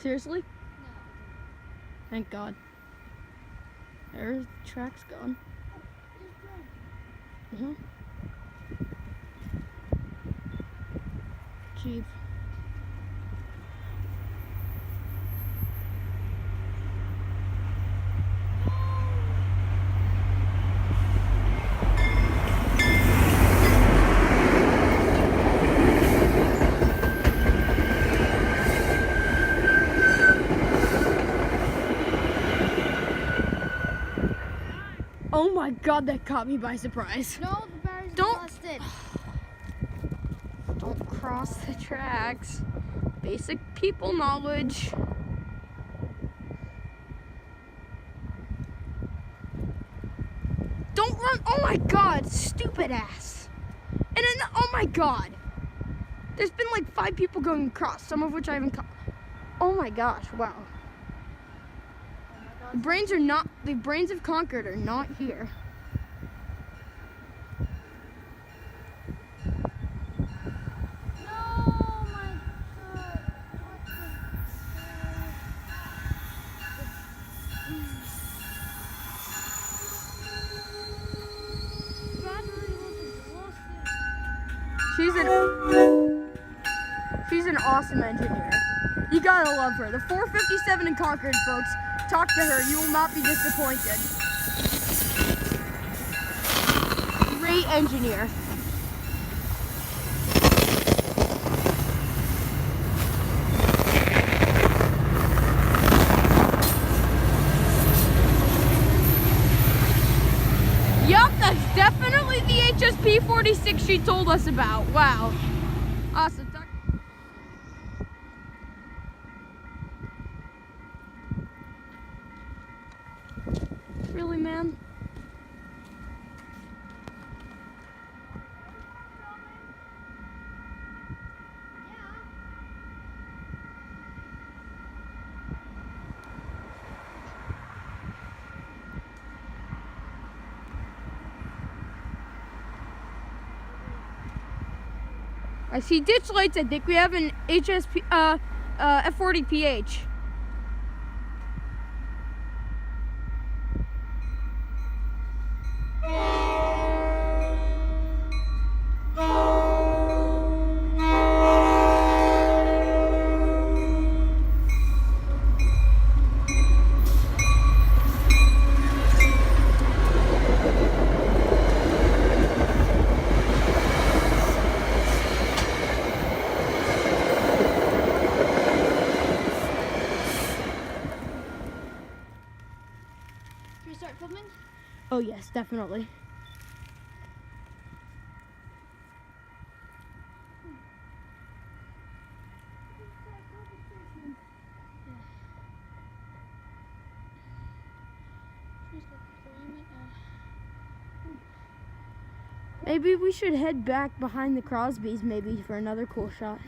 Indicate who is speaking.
Speaker 1: Seriously?
Speaker 2: No.
Speaker 1: Thank God. There's the track's gone. Jeep. Oh my God, that caught me by surprise.
Speaker 2: No, the battery's
Speaker 1: Don't-
Speaker 2: busted.
Speaker 1: Don't cross the tracks. Basic people knowledge. Don't run. Oh my God, stupid ass. And then, oh my God. There's been like 5 people going across, some of which I haven't caught. Oh my gosh, wow. The brains of Concord are not here. She's an awesome engineer. You gotta love her. The 457 in Concord, folks. Talk to her. You will not be disappointed. Great engineer. Yup, that's definitely the HSP 46 she told us about. Wow. Awesome. Really, man? I see ditch lights. I think we have an HSP, F40PH.
Speaker 2: Should we start filming?
Speaker 1: Oh yes, definitely. Maybe we should head back behind the Crosbys maybe for another cool shot.